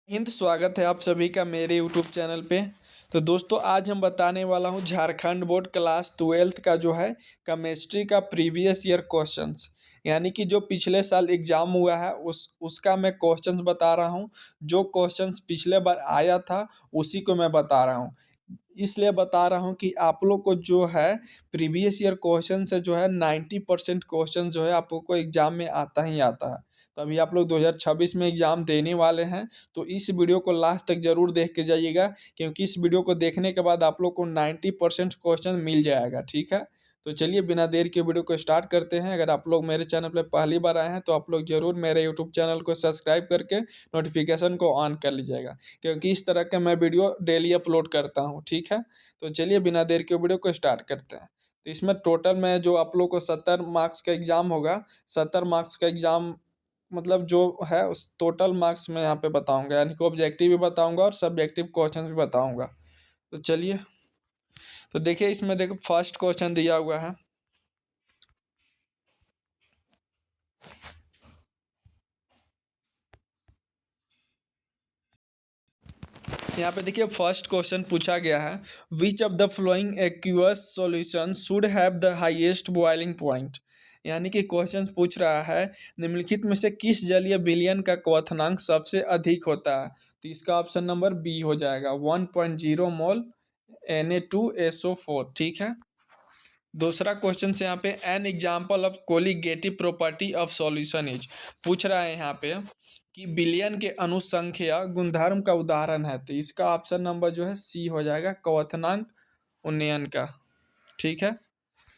हिंद स्वागत है आप सभी का मेरे यूट्यूब चैनल पे। तो दोस्तों आज हम बताने वाला हूँ झारखंड बोर्ड क्लास 12th का जो है केमिस्ट्री का प्रीवियस ईयर क्वेश्चंस, यानी कि जो पिछले साल एग्जाम हुआ है उसका मैं क्वेश्चंस बता रहा हूँ। जो क्वेश्चंस पिछले बार आया था उसी को मैं बता रहा हूँ। इसलिए बता रहा हूँ कि आप लोग को जो है प्रीवियस ईयर क्वेश्चन से जो है 90% क्वेश्चन जो है आप लोग को एग्जाम में आता ही आता है। तो अभी आप लोग 2026 में एग्जाम देने वाले हैं, तो इस वीडियो को लास्ट तक जरूर देख के जाइएगा, क्योंकि इस वीडियो को देखने के बाद आप लोग को 90% क्वेश्चन मिल जाएगा। ठीक है, तो चलिए बिना देर के वीडियो को स्टार्ट करते हैं। अगर आप लोग मेरे चैनल पर पहली बार आए हैं तो आप लोग जरूर मेरे यूट्यूब चैनल को सब्सक्राइब करके नोटिफिकेशन को ऑन कर लीजिएगा, क्योंकि इस तरह के मैं वीडियो डेली अपलोड करता हूँ। ठीक है, तो चलिए बिना देर के वीडियो को स्टार्ट करते हैं। तो इसमें टोटल में जो आप लोग को 70 मार्क्स का एग्जाम होगा, 70 मार्क्स का एग्जाम मतलब जो है उस टोटल मार्क्स में यहाँ पे बताऊंगा, यानी कि ऑब्जेक्टिव भी बताऊंगा और सब्जेक्टिव क्वेश्चंस भी बताऊंगा। तो चलिए, तो देखिए इसमें देखो फर्स्ट क्वेश्चन दिया हुआ है। यहाँ पे देखिए फर्स्ट क्वेश्चन पूछा गया है, विच of the flowing aqueous solution should have the highest boiling point. यानी कि क्वेश्चन पूछ रहा है निम्नलिखित में से किस जलीय विलयन का क्वथनांक सबसे अधिक होता है। तो इसका ऑप्शन नंबर बी हो जाएगा 1.0 मोल Na2SO4। ठीक है, दूसरा क्वेश्चन से यहाँ पे an example of colligative property of solution is पूछ रहा है यहाँ पे कि विलयन के अनुसंख्या गुणधर्म का उदाहरण है। तो इसका ऑप्शन नंबर जो है सी हो जाएगा, क्वथनांक उन्नयन का। ठीक है,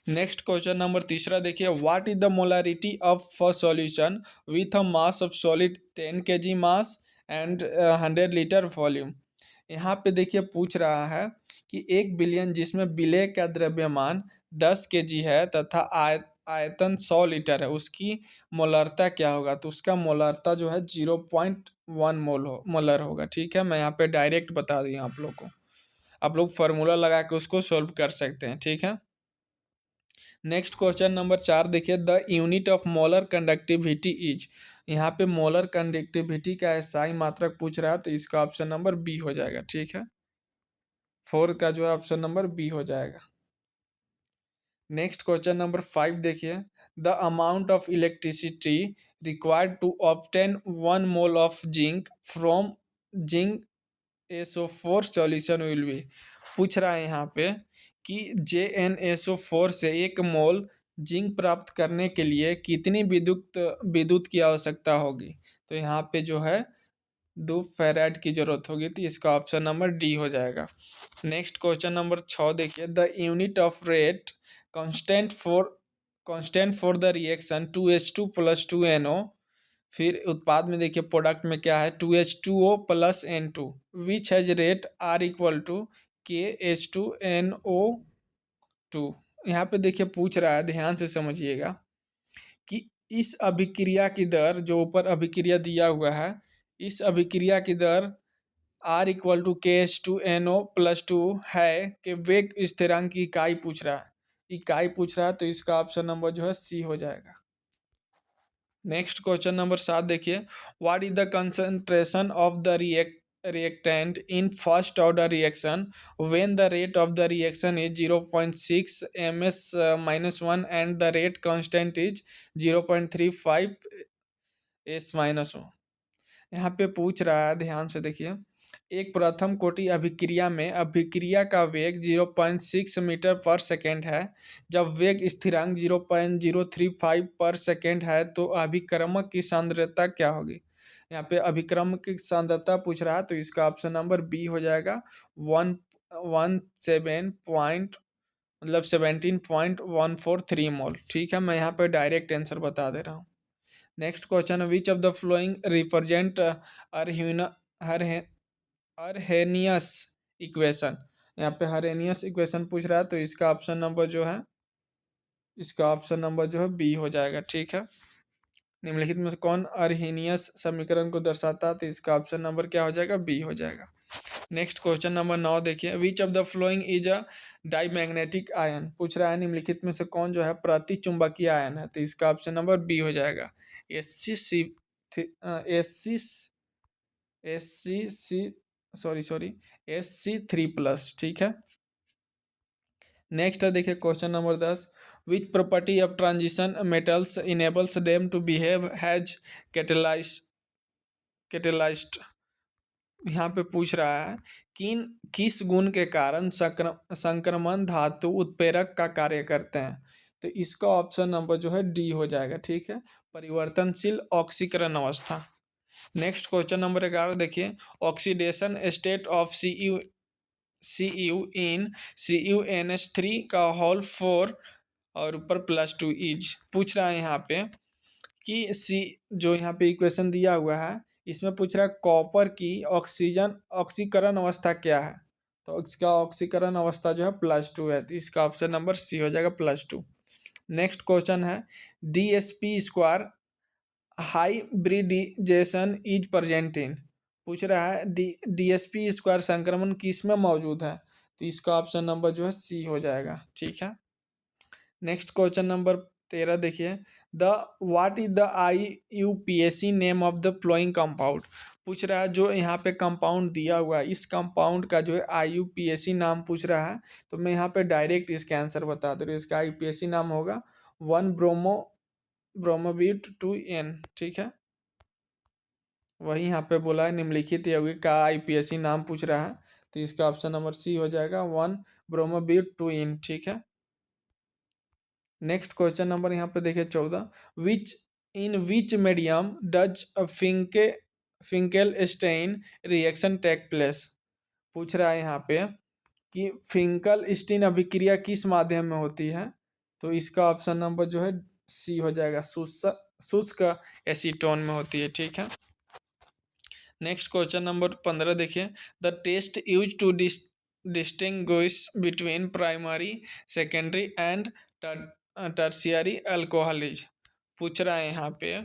नेक्स्ट क्वेश्चन नंबर तीसरा देखिए, what is the molarity of solution with a mass of solid 10 kg mass and 100 litre volume. यहाँ पे देखिए पूछ रहा है कि एक बिलियन जिसमें विलेय का द्रव्यमान 10 kg है तथा आयतन 100 लीटर है, उसकी मोलरता क्या होगा। तो उसका मोलरता जो है 0.1 मोलर होगा। ठीक है, मैं यहाँ पे डायरेक्ट बता दूँ आप लोग को, आप लोग फार्मूला लगा के उसको सॉल्व कर सकते हैं। ठीक है, नेक्स्ट क्वेश्चन नंबर 4 देखिए, the unit of molar conductivity is. यहाँ पे मोलर कंडक्टिविटी का एसआई मात्रक पूछ रहा है, तो इसका ऑप्शन नंबर बी हो जाएगा। ठीक है, 4 का जो है ऑप्शन नंबर बी हो जाएगा। नेक्स्ट क्वेश्चन नंबर 5 देखिए, the amount of electricity required to obtain 1 mole of zinc from zinc SO4 solution will be. पूछ रहा है यहाँ पे कि JnSO4 से 1 मोल जिंक प्राप्त करने के लिए कितनी विद्युत विद्युत की आवश्यकता होगी। तो यहाँ पे जो है 2 फैराड की जरूरत होगी, तो इसका ऑप्शन नंबर डी हो जाएगा। नेक्स्ट क्वेश्चन नंबर 6 देखिए, the unit of rate constant for the reaction 2H2 + 2NO। फिर उत्पाद में देखिए प्रोडक्ट में क्या है, 2H2O + N2 which has rate R = KH2NO2। यहाँ पे देखिए पूछ रहा है, ध्यान से समझिएगा कि इस अभिक्रिया की दर जो ऊपर अभिक्रिया दिया हुआ है, इस अभिक्रिया की दर R = KH2NO + 2 है कि वेग स्थिरांक की इकाई पूछ रहा है, इकाई पूछ रहा है, तो इसका ऑप्शन नंबर जो है सी हो जाएगा। नेक्स्ट क्वेश्चन नंबर 7 देखिए, what is the concentration of the reactant in first order reaction when the rate of the reaction is 0.6 ms -1 and the rate constant is 0.35 s -1। यहाँ पे पूछ रहा है, ध्यान से देखिए, एक प्रथम कोटि अभिक्रिया में अभिक्रिया का वेग 0.6 मीटर पर सेकेंड है। जब वेग स्थिरांक 0.035 पर सेकेंड है तो अभिक्रमक की सांद्रता क्या होगी। यहाँ पे अभिक्रमक की सांद्रता पूछ रहा है, तो इसका ऑप्शन नंबर बी हो जाएगा, 117 पॉइंट मतलब 17.143 मोल। ठीक है, मैं यहाँ पे डायरेक्ट आंसर बता दे रहा हूँ। Next question, which of the flowing represent Arrhenius equation. यहाँ पे हरेनियस इक्वेशन पूछ रहा है, तो इसका ऑप्शन नंबर जो है, इसका ऑप्शन नंबर जो है बी हो जाएगा। ठीक है, निम्नलिखित में से कौन अरहेनियस समीकरण को दर्शाता है, तो इसका ऑप्शन नंबर क्या हो जाएगा, बी हो जाएगा। नेक्स्ट क्वेश्चन नंबर 9 देखिए, which of the following is a diamagnetic ion. पूछ रहा है निम्नलिखित में से कौन जो है प्रति चुंबकीय आयन है, तो इसका ऑप्शन नंबर बी हो जाएगा, S C SC sorry SC3+, ठीक है। नेक्स्ट है देखिए question number 10, which property of transition metals enables them to behave has catalyse catalysed. यहाँ पे पूछ रहा है किस गुण के कारण संक्रमण धातु उत्प्रेरक का कार्य करते हैं। तो इसका ऑप्शन नंबर जो है डी हो जाएगा, ठीक है, परिवर्तनशील ऑक्सीकरण अवस्था। नेक्स्ट क्वेश्चन नंबर 11 देखिए, oxidation state of C U in CuNH3 का होल 4 और ऊपर +2 इज। पूछ रहा है यहाँ पे कि सी जो यहाँ पे इक्वेशन दिया हुआ है इसमें पूछ रहा है कॉपर की ऑक्सीकरण अवस्था क्या है। तो इसका ऑक्सीकरण अवस्था जो है +2 है, तो इसका ऑप्शन नंबर सी हो जाएगा +2। नेक्स्ट क्वेश्चन है, DsP² hybridisation is present in. पूछ रहा है DsP² संक्रमण किस में मौजूद है। तो इसका ऑप्शन नंबर जो है सी हो जाएगा, ठीक है। नेक्स्ट क्वेश्चन नंबर 13 देखिए, the what is the IUPAC name of the flowing compound. पूछ रहा है जो यहाँ पे कंपाउंड दिया हुआ है इस कंपाउंड का जो है IUPAC नाम पूछ रहा है। तो मैं यहाँ पे डायरेक्ट इसका आंसर बता दूँ, इसका IUPAC नाम होगा 1-ब्रोमोब्यूट-2N, ठीक है। वही यहाँ पे बोला है निम्नलिखित यौगिक का IUPAC नाम पूछ रहा है। तो इसका ऑप्शन नंबर सी हो जाएगा 1-ब्रोमोब्यूट-2N, ठीक है। नेक्स्ट क्वेश्चन नंबर यहाँ पे देखिए 14, which medium does Finkelstein reaction take place. पूछ रहा है यहाँ पे कि फिंकल स्टीन अभिक्रिया किस माध्यम में होती है। तो इसका ऑप्शन नंबर जो है सी हो जाएगा, शुष्क एसीटोन में होती है, ठीक है। नेक्स्ट क्वेश्चन नंबर 15 देखिए, the test use to distinguish between primary secondary and tertiary alcohols. पूछ रहा है यहाँ पे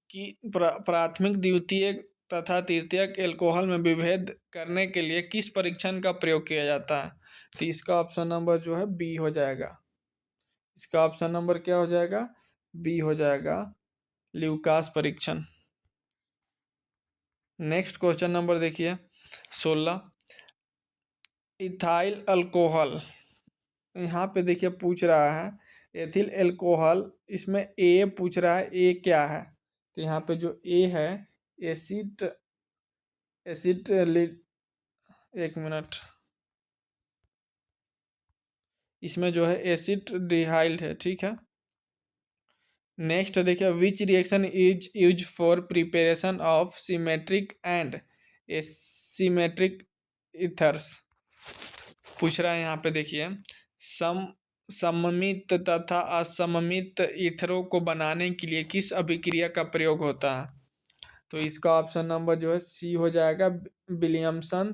कि प्राथमिक द्वितीयक तथा तृतीयक एल्कोहल में विभेद करने के लिए किस परीक्षण का प्रयोग किया जाता है। तो इसका ऑप्शन नंबर जो है बी हो जाएगा, इसका ऑप्शन नंबर क्या हो जाएगा, बी हो जाएगा, ल्यूकास परीक्षण। नेक्स्ट क्वेश्चन नंबर देखिए 16, इथाइल अल्कोहल। यहाँ पे देखिए पूछ रहा है एथिल अल्कोहल, इसमें ए पूछ रहा है, ए क्या है। तो यहाँ पे जो ए है एसिड एसिड एक मिनट, इसमें जो है एसिड डिहाइल्ड है, ठीक है। नेक्स्ट देखिए, which reaction is use for preparation of symmetric and asymmetric ethers. पूछ रहा है यहाँ पे देखिए, सममित तथा असममित ईथरों को बनाने के लिए किस अभिक्रिया का प्रयोग होता है। तो इसका ऑप्शन नंबर जो है सी हो जाएगा, विलियमसन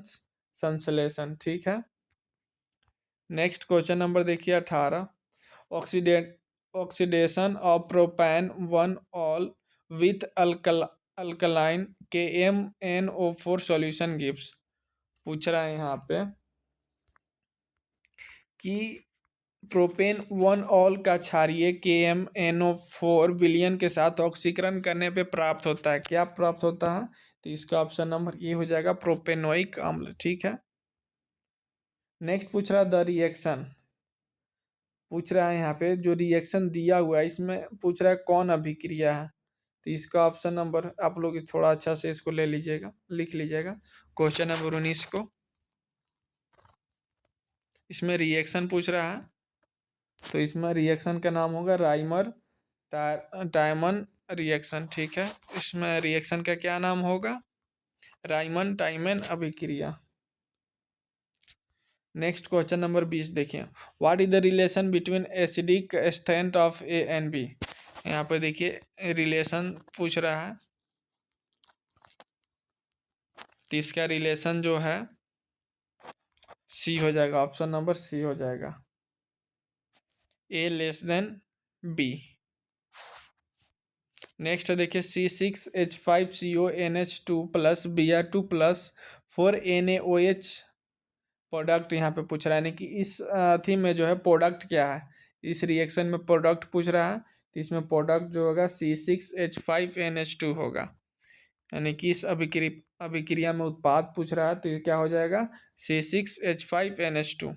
संश्लेषण, ठीक है। नेक्स्ट क्वेश्चन नंबर देखिए 18, oxidation of propane 1 ol with alkaline KMnO4 solution gives. पूछ रहा है यहाँ पे कि प्रोपेन 1 ऑल का क्षारीय KMnO4 विलयन के साथ ऑक्सीकरण करने पे प्राप्त होता है, क्या प्राप्त होता है। तो इसका ऑप्शन नंबर ए हो जाएगा, प्रोपेनोइक अम्ल, ठीक है। नेक्स्ट पूछ रहा है द रिएक्शन। पूछ रहा है यहाँ पे जो रिएक्शन दिया हुआ है इसमें पूछ रहा है कौन अभिक्रिया है। तो इसका ऑप्शन नंबर आप लोग थोड़ा अच्छा से इसको ले लीजिएगा, लिख लीजिएगा क्वेश्चन नंबर 19 को। इसमें रिएक्शन पूछ रहा है, तो इसमें रिएक्शन का नाम होगा राइमर टाइमन रिएक्शन, ठीक है। इसमें रिएक्शन का क्या नाम होगा, राइमन टाइमन अभिक्रिया। नेक्स्ट क्वेश्चन नंबर 20 देखिए, what is the relation between acidic strength of A and B। यहाँ पे देखिए रिलेशन पूछ रहा है, तो इसका रिलेशन जो है सी हो जाएगा, ऑप्शन नंबर सी हो जाएगा, A B। नेक्स्ट देखिए C6H5CONH2 + Br2 + 4NaOH प्रोडक्ट यहाँ पे पूछ रहा है, यानी कि इस थी में जो है प्रोडक्ट क्या है, इस रिएक्शन में प्रोडक्ट पूछ रहा है। तो इसमें प्रोडक्ट जो होगा C6H5NH2 होगा। यानी कि इस अभिक्रिया में उत्पाद पूछ रहा है, तो ये क्या हो जाएगा, C6H5NH2।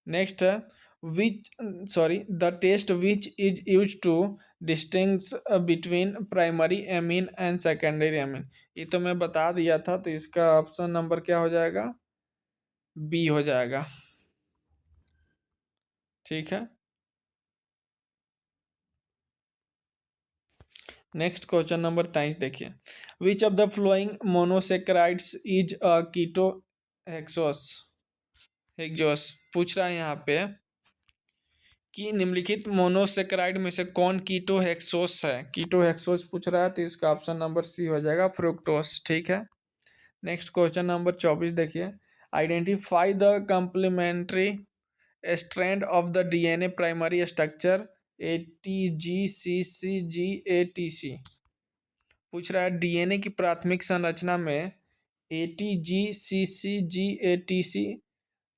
नेक्स्ट है which sorry the test which is use to distinguish between primary amine and secondary amine. ये तो मैं बता दिया था, तो इसका ऑप्शन नंबर क्या हो जाएगा, बी हो जाएगा। ठीक है। नेक्स्ट क्वेश्चन नंबर 23 देखिए, which of the following monosaccharides is a keto hexose hexose. पूछ रहा है यहाँ पे कि निम्नलिखित मोनोसेक्राइड में से कौन कीटो हेक्सोस है। कीटो हेक्सोस पूछ रहा है, तो इसका ऑप्शन नंबर सी हो जाएगा, फ्रुक्टोस। ठीक है। नेक्स्ट क्वेश्चन नंबर 24 देखिए, identify the complementary strand of the DNA primary structure ATGCCGATC। पूछ रहा है डीएनए की प्राथमिक संरचना में ATGCCGATC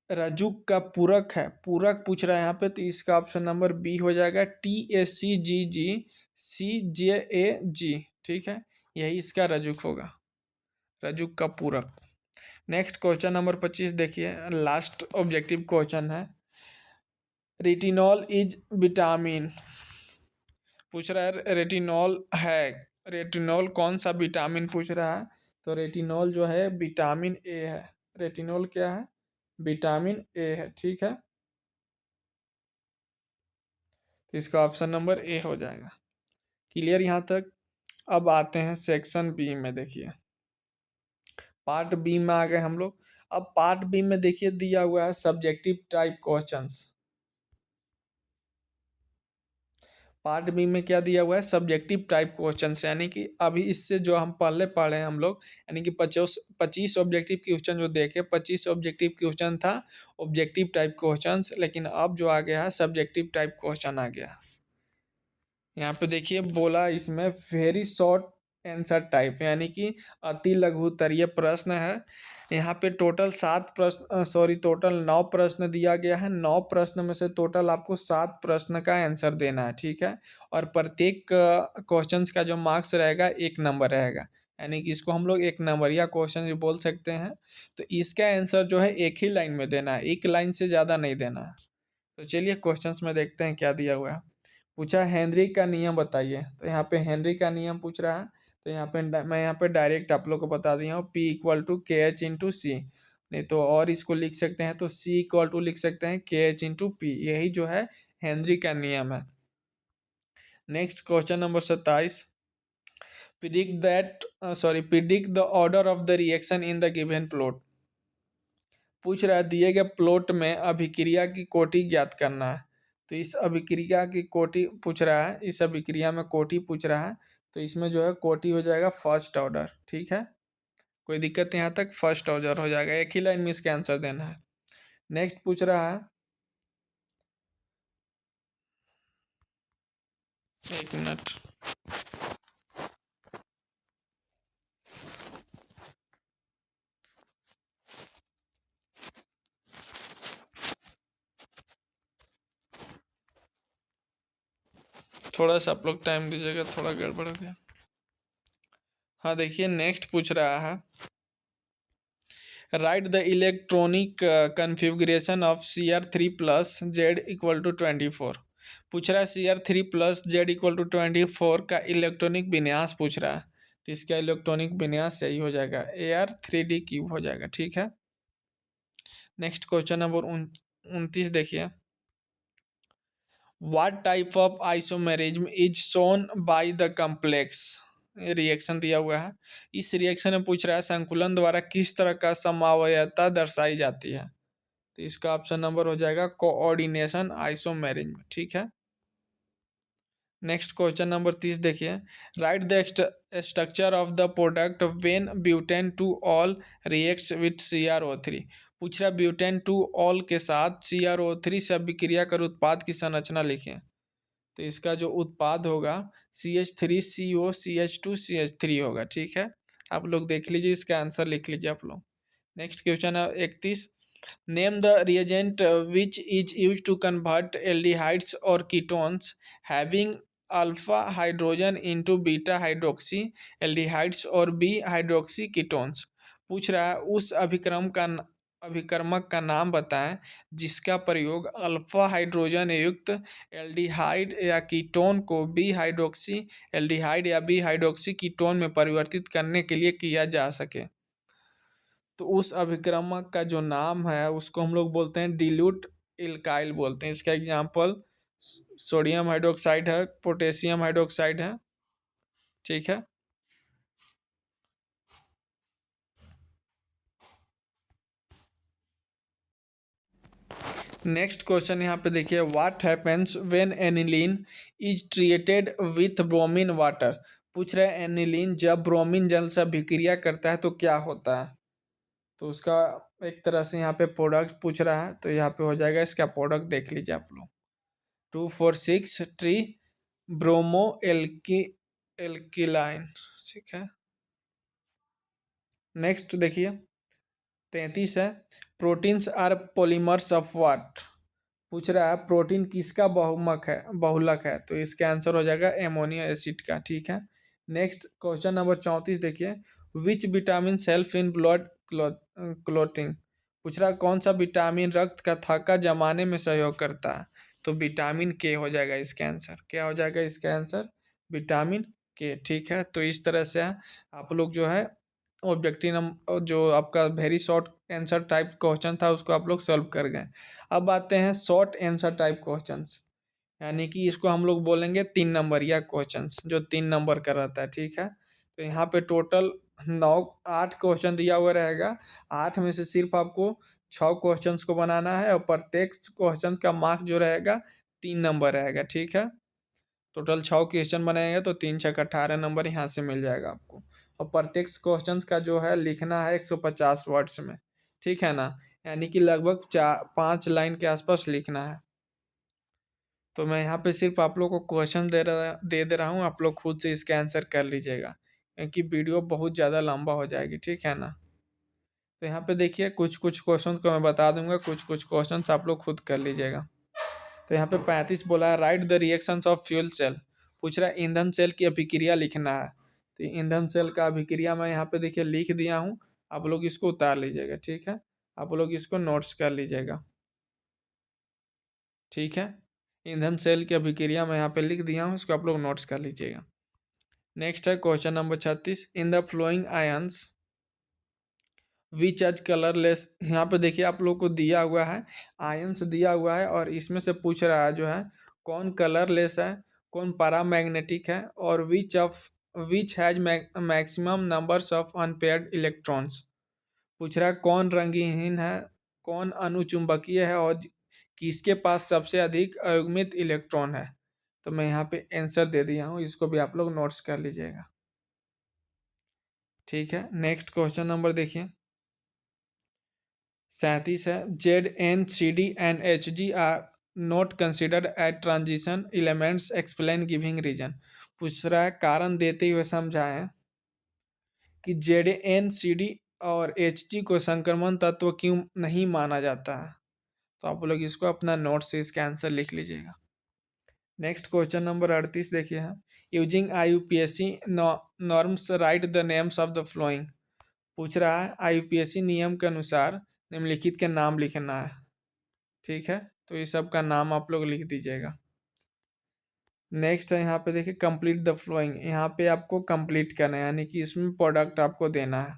रज्जुक का पूरक है। पूरक पूछ रहा है यहाँ पे, तो इसका ऑप्शन नंबर बी हो जाएगा, TACGGCJAG। ठीक है, यही इसका रज्जुक होगा, रज्जुक का पूरक। नेक्स्ट क्वेश्चन नंबर 25 देखिए, लास्ट ऑब्जेक्टिव क्वेश्चन है, रेटिनॉल इज विटामिन। पूछ रहा है रेटिनॉल है, रेटिनॉल कौन सा विटामिन पूछ रहा है, तो रेटिनॉल जो है विटामिन ए है। रेटिनॉल क्या है, विटामिन ए है। ठीक है, तो इसका ऑप्शन नंबर ए हो जाएगा। क्लियर यहाँ तक। अब आते हैं सेक्शन बी में, देखिए पार्ट बी में आ गए हम लोग। अब पार्ट बी में देखिए दिया हुआ है subjective type questions. Part B में क्या दिया हुआ है, सब्जेक्टिव टाइप क्वेश्चंस, यानी कि अभी इससे जो हम पहले पढ़े हैं हम लोग, यानी कि 25 ऑब्जेक्टिव क्वेश्चन जो देखे, 25 ऑब्जेक्टिव क्वेश्चन था ऑब्जेक्टिव टाइप क्वेश्चंस, लेकिन अब जो आ गया है सब्जेक्टिव टाइप क्वेश्चन आ गया। यहाँ पे देखिए बोला इसमें वेरी शॉर्ट आंसर टाइप, यानी कि अति लघु उत्तरीय प्रश्न है। यहाँ पे टोटल 9 प्रश्न दिया गया है। 9 प्रश्न में से टोटल आपको 7 प्रश्न का आंसर देना है। ठीक है, और प्रत्येक क्वेश्चंस का जो मार्क्स रहेगा 1 नंबर रहेगा, यानी कि इसको हम लोग 1 नंबरिया क्वेश्चन भी बोल सकते हैं। तो इसका आंसर जो है एक ही लाइन में देना है, एक लाइन से ज़्यादा नहीं देना है। तो चलिए क्वेश्चंस में देखते हैं क्या दिया हुआ है। पूछा हेनरी का नियम बताइए, तो यहाँ पे हेनरी का नियम पूछ रहा है। तो यहाँ पे मैं यहाँ पे डायरेक्ट आप लोग को बता दिया हूँ, P=KH×C। नहीं तो और इसको लिख सकते हैं, तो C= लिख सकते हैं KH×P। यही जो है हेनरी का नियम है। Next question number 27, predict the order of the reaction in the given plot. पूछ रहा है दिए गए प्लॉट में अभिक्रिया की कोटि ज्ञात करना है। तो इस अभिक्रिया की कोटि पूछ रहा है, इस अभिक्रिया में कोटि पूछ रहा है, तो इसमें जो है कोटि हो जाएगा फर्स्ट ऑर्डर। ठीक है, कोई दिक्कत यहाँ तक, फर्स्ट ऑर्डर हो जाएगा, एक ही लाइन में इसका आंसर देना है। नेक्स्ट पूछ रहा है, एक मिनट, थोड़ा सा आप लोग टाइम दीजिएगा, थोड़ा गड़बड़ हो गया। हाँ देखिए नेक्स्ट पूछ रहा है, write the electronic configuration of Cr3+Z=24। पूछ रहा है Cr3+Z=24 का इलेक्ट्रॉनिक विन्यास पूछ रहा है, तो इसका इलेक्ट्रॉनिक विन्यास सही हो जाएगा, Ar3D³ हो जाएगा। ठीक है। नेक्स्ट क्वेश्चन नंबर 29 देखिए, what type of isomerism is shown by the complex. Reaction दिया हुआ है, इस रिएक्शन में पूछ रहा है संकुलन द्वारा किस तरह का समवायता दर्शाई जाती है। तो इसका ऑप्शन नंबर हो जाएगा कोऑर्डिनेशन आइसोमेरिज्म। ठीक है। नेक्स्ट क्वेश्चन नंबर 30 देखिए, right the structure of the product when butane two all reacts with CrO3। पूछ रहा ब्यूटेन टू ऑल के साथ CrO3 से अभिक्रिया कर उत्पाद की संरचना लिखें। तो इसका जो उत्पाद होगा CH3CO CH2CH3 होगा। ठीक है, आप लोग देख लीजिए, इसका आंसर लिख लीजिए आप लोग। नेक्स्ट क्वेश्चन है 31, name the reagent which is use to convert aldehydes or ketones having alpha hydrogen into beta hydroxy aldehydes or B hydroxy ketones. पूछ रहा है उस अभिकर्मक का नाम बताएं जिसका प्रयोग अल्फा हाइड्रोजन युक्त एल्डिहाइड या कीटोन को बी हाइड्रोक्सी एल्डिहाइड या बी हाइड्रोक्सी कीटोन में परिवर्तित करने के लिए किया जा सके। तो उस अभिक्रमक का जो नाम है उसको हम लोग बोलते हैं डिल्यूट इल्काइल बोलते हैं। इसका एग्जांपल सोडियम हाइड्रोक्साइड है, पोटेशियम हाइड्रोक्साइड है। ठीक है। नेक्स्ट क्वेश्चन यहाँ पे देखिए, what happens when aniline is treated with bromine water. पूछ रहे हैं एनिलीन जब ब्रोमीन जल से अभिक्रिया करता है तो क्या होता है। तो उसका एक तरह से यहाँ पे प्रोडक्ट पूछ रहा है, तो यहाँ पे हो जाएगा इसका प्रोडक्ट देख लीजिए आप लोग, 2,4,6 ट्री ब्रोमो एल्की एल्किलाइन। ठीक है। नेक्स्ट देखिए 33 है, proteins are polymers of what. पूछ रहा है प्रोटीन किसका बहुलक है, तो इसका आंसर हो जाएगा एमोनियो एसिड का। ठीक है। नेक्स्ट क्वेश्चन नंबर 34 देखिए, which vitamin help in blood clotting. पूछ रहा है कौन सा विटामिन रक्त का थक्का जमाने में सहयोग करता है, तो विटामिन के हो जाएगा इसका आंसर। क्या हो जाएगा इसका आंसर, विटामिन के। ठीक है। तो इस तरह से आप लोग जो है ऑब्जेक्टिव नंबर जो आपका very short answer type question था उसको आप लोग सॉल्व कर गए। अब आते हैं शॉर्ट आंसर टाइप क्वेश्चंस, यानी कि इसको हम लोग बोलेंगे 3 नंबरिया क्वेश्चंस, जो 3 नंबर का रहता है। ठीक है। तो यहाँ पे टोटल 8 क्वेश्चन दिया हुआ रहेगा। 8 में से सिर्फ आपको 6 क्वेश्चंस को बनाना है और प्रत्येक क्वेश्चंस का मार्क जो रहेगा 3 नंबर रहेगा। ठीक है। टोटल 6 क्वेश्चन बनाएंगे तो 3 6 18 नंबर यहाँ से मिल जाएगा आपको। और प्रत्येक क्वेश्चन का जो है लिखना है 150 वर्ड्स में। ठीक है ना, यानी कि लगभग 5 लाइन के आसपास लिखना है। तो मैं यहाँ पे सिर्फ आप लोग को क्वेश्चन दे रहा हूँ, आप लोग खुद से इसका आंसर कर लीजिएगा क्योंकि वीडियो बहुत ज़्यादा लंबा हो जाएगी। ठीक है ना। तो यहाँ पे देखिए कुछ कुछ क्वेश्चन को मैं बता दूंगा, कुछ कुछ क्वेश्चन आप लोग खुद कर लीजिएगा। तो यहाँ पे 35 बोला है, write the reactions of fuel cell. पूछ रहा है ईंधन सेल की अभिक्रिया लिखना है। तो ईंधन सेल का अभिक्रिया मैं यहाँ पे देखिए लिख दिया हूँ, आप लोग इसको उतार लीजिएगा। ठीक है। आप लोग इसको नोट्स कर लीजिएगा। ठीक है। ईंधन सेल की अभिक्रिया मैं यहाँ पे लिख दिया हूँ, इसको आप लोग नोट्स कर लीजिएगा। नेक्स्ट है question number 36, in the following ions which as colourless. यहाँ पे देखिए आप लोग को दिया हुआ है आयंस दिया हुआ है और इसमें से पूछ रहा है जो है कौन कलरलेस है, कौन पैरामैग्नेटिक है और which has maximum numbers of unpaired electrons. पूछ रहा है कौन रंगहीन है, कौन अनुचुंबकीय है और किसके पास सबसे अधिक अयुग्मित इलेक्ट्रॉन है। तो मैं यहाँ पे आंसर दे दिया हूँ, इसको भी आप लोग नोट्स कर लीजिएगा। ठीक है। नेक्स्ट क्वेश्चन नंबर देखिए 37 है, ZnCd and Hg are not considered at transition elements, explain giving reason. पूछ रहा है कारण देते हुए समझाएं कि ZnCd और Hg को संक्रमण तत्व क्यों नहीं माना जाता है। तो आप लोग इसको अपना नोट से इसका आंसर लिख लीजिएगा। नेक्स्ट क्वेश्चन नंबर 38 देखिए है, using IUPAC norms right the names of the flowing. पूछ रहा है IUPAC नियम के अनुसार निम्नलिखित के नाम लिखना है। ठीक है। तो ये सब का नाम आप लोग लिख दीजिएगा। नेक्स्ट है यहाँ पे देखिए कंप्लीट द फ्लोइंग, यहाँ पे आपको कंप्लीट करना है यानी कि इसमें प्रोडक्ट आपको देना है।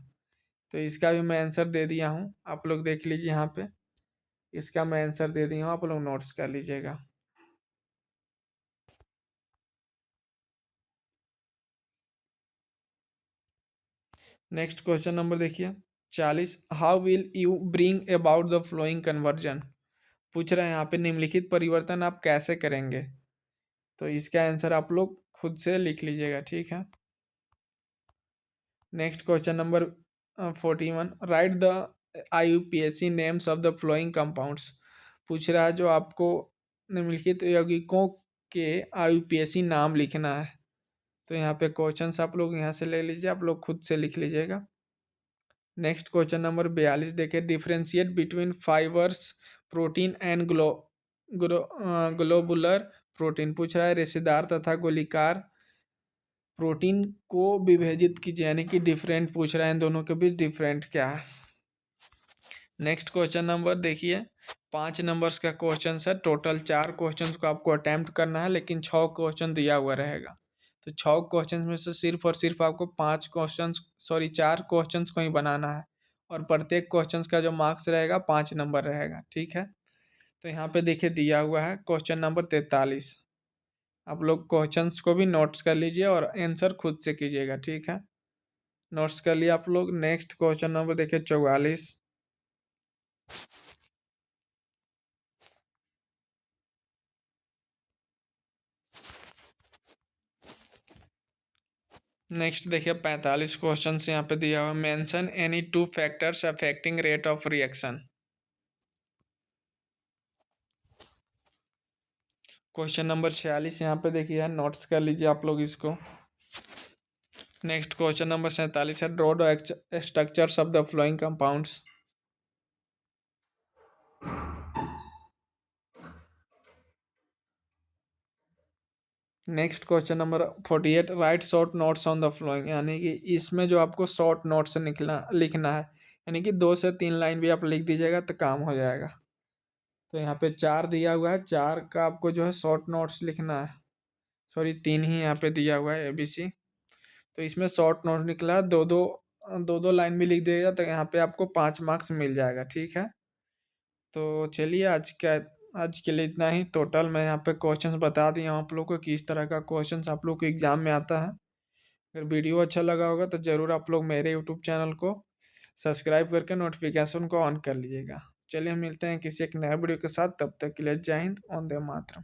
तो इसका भी मैं आंसर दे दिया हूँ, आप लोग देख लीजिए यहाँ पे इसका मैं आंसर दे दिया हूँ, आप लोग नोट्स कर लीजिएगा। नेक्स्ट क्वेश्चन नंबर देखिए 40, how will you bring about the flowing conversion. पूछ रहे हैं यहाँ पे निम्नलिखित परिवर्तन आप कैसे करेंगे। तो इसका आंसर आप लोग खुद से लिख लीजिएगा। ठीक है। Next question number 41, right the IUPAC names of the flowing compounds. पूछ रहा है जो आपको निम्नलिखित यौगिकों के IUPAC नाम लिखना है। तो यहाँ पे क्वेश्चंस आप लोग यहाँ से ले लीजिए, आप लोग खुद से लिख लीजिएगा। नेक्स्ट क्वेश्चन नंबर 42 देखिए, differentiate between fibres protein and globular protein पूछ रहा है। रेशेदार तथा गोलीकार प्रोटीन को विभेजित कीजिए, यानी कि डिफरेंट पूछ रहा है, इन दोनों के बीच डिफरेंट क्या है। नेक्स्ट क्वेश्चन नंबर देखिए, 5 नंबर्स का क्वेश्चन है। टोटल 4 क्वेश्चन को आपको अटेम्प्ट करना है, लेकिन 6 क्वेश्चन दिया हुआ रहेगा। तो 6 क्वेश्चन में से सिर्फ और सिर्फ आपको 4 क्वेश्चन को ही बनाना है, और प्रत्येक क्वेश्चन का जो मार्क्स रहेगा 5 नंबर रहेगा, ठीक है। तो यहाँ पे देखिए दिया हुआ है क्वेश्चन नंबर 43। आप लोग क्वेश्चंस को भी नोट्स कर लीजिए और आंसर खुद से कीजिएगा, ठीक है। नोट्स कर लिए आप लोग। नेक्स्ट क्वेश्चन नंबर देखिए 44। नेक्स्ट देखिए 45 क्वेश्चन यहाँ पे दिया हुआ, mention any 2 factors affecting rate of reaction. Question number 46 यहाँ पे देखिए, नोट्स कर लीजिए आप लोग इसको। नेक्स्ट क्वेश्चन नंबर 47 है, draw the structures of the flowing compounds. Next question number 48, right short notes on the flowing, यानी कि इसमें जो आपको शॉर्ट नोट्स लिखना है, यानी कि 2 से 3 लाइन भी आप लिख दीजिएगा तो काम हो जाएगा। तो यहाँ पे 4 दिया हुआ है, 4 का आपको जो है शॉर्ट नोट्स लिखना है। सॉरी 3 ही यहाँ पे दिया हुआ है ABC। तो इसमें शॉर्ट नोट निकला है, दो लाइन भी लिख दिएगा तो यहाँ पे आपको 5 मार्क्स मिल जाएगा, ठीक है। तो चलिए आज के लिए इतना ही। टोटल मैं यहाँ पे क्वेश्चंस बता दिया हूँ आप लोग को किस तरह का क्वेश्चंस आप लोग को एग्जाम में आता है। अगर वीडियो अच्छा लगा होगा तो ज़रूर आप लोग मेरे यूट्यूब चैनल को सब्सक्राइब करके नोटिफिकेशन को ऑन कर लीजिएगा। चलिए हम मिलते हैं किसी एक नए वीडियो के साथ, तब तक के लिए जय हिंद, वंदे मातरम।